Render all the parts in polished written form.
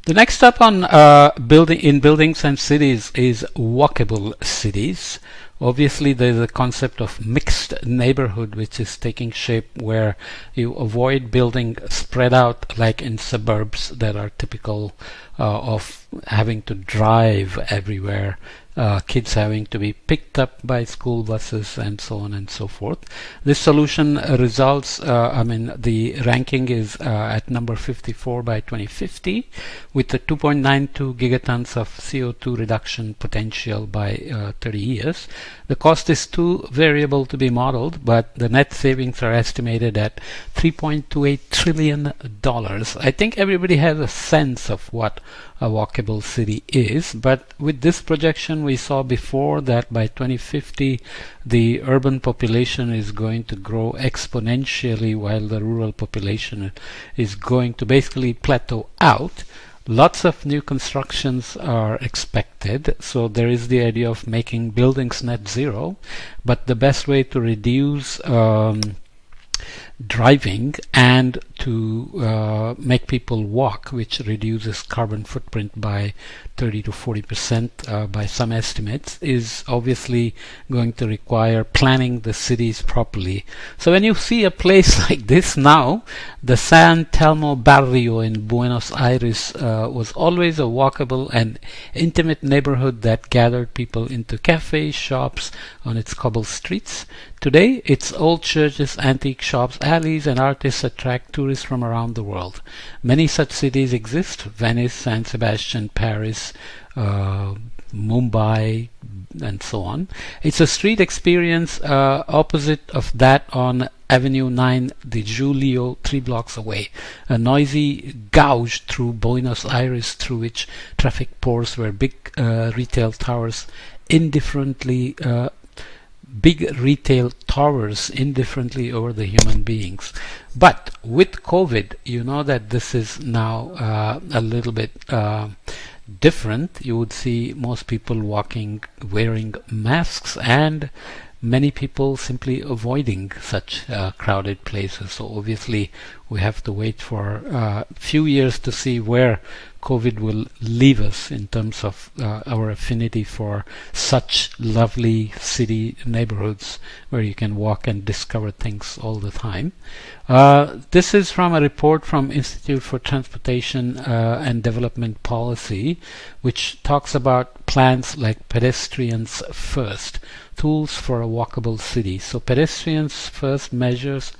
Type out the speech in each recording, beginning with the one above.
The next step on buildings and cities is walkable cities. Obviously, there's a concept of mixed neighborhood which is taking shape, where you avoid building spread out like in suburbs that are typical of having to drive everywhere, kids having to be picked up by school buses and so on and so forth. This solution results, the ranking is at number 54 by 2050 with a 2.92 gigatons of CO2 reduction potential by 30 years. The cost is too variable to be modeled, but the net savings are estimated at $3.28 trillion. I think everybody has a sense of what a walkable city is, but with this projection we saw before that by 2050 the urban population is going to grow exponentially while the rural population is going to basically plateau out. Lots of new constructions are expected, so there is the idea of making buildings net zero, but the best way to reduce driving and to make people walk, which reduces carbon footprint by 30 to 40% by some estimates, is obviously going to require planning the cities properly. So when you see a place like this now, the San Telmo barrio in Buenos Aires was always a walkable and intimate neighborhood that gathered people into cafes, shops on its cobbled streets. Today, its old churches, antique shops, alleys, and artists attract tourists from around the world. Many such cities exist: Venice, San Sebastian, Paris, Mumbai, and so on. It's a street experience opposite of that on Avenue 9 de Julio, 3 blocks away. A noisy gouge through Buenos Aires through which traffic pours, where big retail towers indifferently over the human beings. But with COVID, you know that this is now a little bit different. You would see most people walking wearing masks, and many people simply avoiding such crowded places. So obviously we have to wait for a few years to see where COVID will leave us in terms of our affinity for such lovely city neighborhoods where you can walk and discover things all the time. This is from a report from Institute for Transportation and Development Policy, which talks about plans like Pedestrians First, tools for a walkable city. So Pedestrians First measures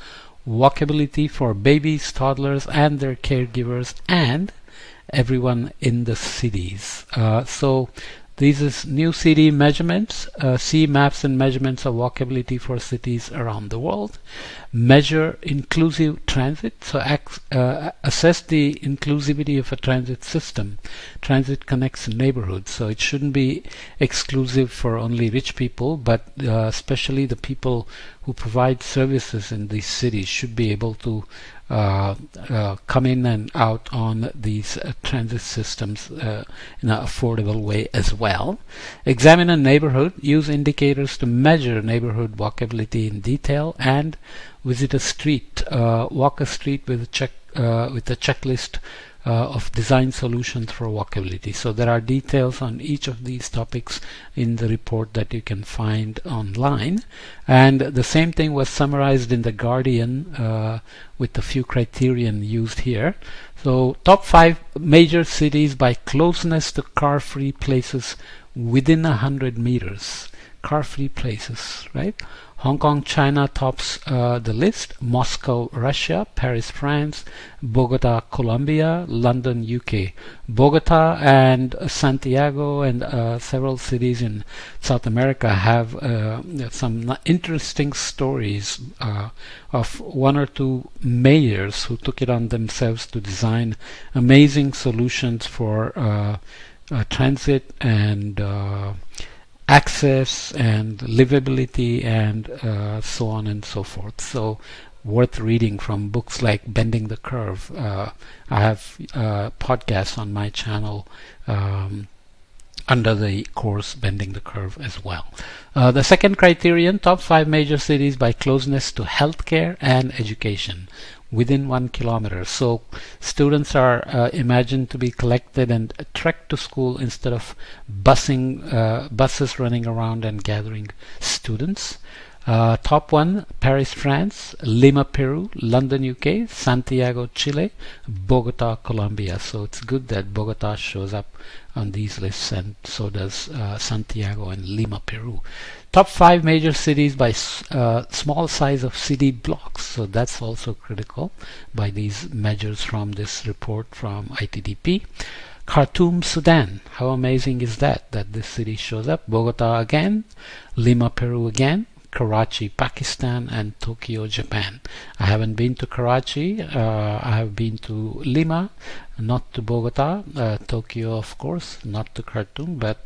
walkability for babies, toddlers, and their caregivers, and everyone in the cities. So these is new city measurements. See maps and measurements of walkability for cities around the world. Measure inclusive transit. So assess the inclusivity of a transit system. Transit connects neighborhoods, so it shouldn't be exclusive for only rich people, but especially the people who provide services in these cities should be able to come in and out on these transit systems in an affordable way as well. Examine a neighborhood, use indicators to measure neighborhood walkability in detail, and visit a street, walk a street with a checklist of design solutions for walkability. So there are details on each of these topics in the report that you can find online, and the same thing was summarized in The Guardian with a few criterion used here. So top 5 major cities by closeness to car-free places within 100 meters. Car-free places, right? Hong Kong, China tops the list. Moscow, Russia. Paris, France. Bogota, Colombia. London, UK. Bogota and Santiago and several cities in South America have some interesting stories of one or two mayors who took it on themselves to design amazing solutions for transit and access and livability and so on and so forth. So worth reading from books like Bending the Curve. I have podcasts on my channel under the course Bending the Curve as well. The second criterion, top 5 major cities by closeness to healthcare and education. within 1 kilometer. So students are imagined to be collected and trekked to school instead of buses running around and gathering students. Top one: Paris, France; Lima, Peru; London, UK; Santiago, Chile; Bogota, Colombia. So it's good that Bogota shows up on these lists, and so does Santiago and Lima, Peru. Top 5 major cities by small size of city blocks. So that's also critical by these measures from this report from ITDP. Khartoum, Sudan. How amazing is that this city shows up? Bogota again, Lima, Peru again, Karachi, Pakistan, and Tokyo, Japan. I haven't been to Karachi. I have been to Lima, not to Bogota. Tokyo, of course, not to Khartoum, but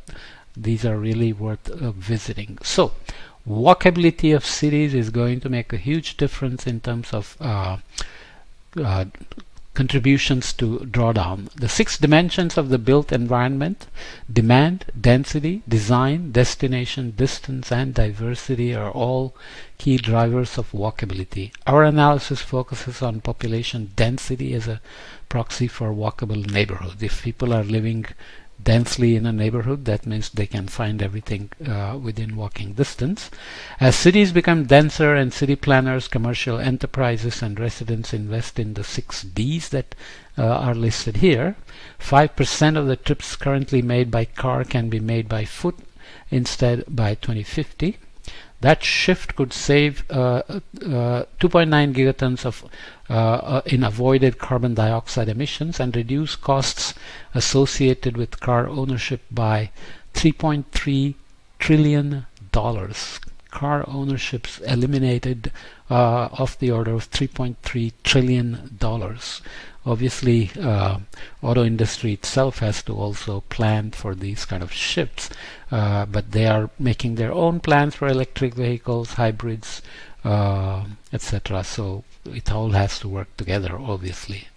these are really worth visiting. So walkability of cities is going to make a huge difference in terms of contributions to drawdown. The 6 dimensions of the built environment: demand, density, design, destination, distance, and diversity are all key drivers of walkability. Our analysis focuses on population density as a proxy for walkable neighborhoods. If people are living densely in a neighborhood, that means they can find everything within walking distance. As cities become denser and city planners, commercial enterprises, and residents invest in the 6 Ds that are listed here, 5% of the trips currently made by car can be made by foot instead by 2050. That shift could save 2.9 gigatons of in avoided carbon dioxide emissions and reduce costs associated with car ownership by $3.3 trillion. Car ownerships eliminated of the order of $3.3 trillion. Obviously, auto industry itself has to also plan for these kind of shifts, but they are making their own plans for electric vehicles, hybrids, etc. So it all has to work together, obviously.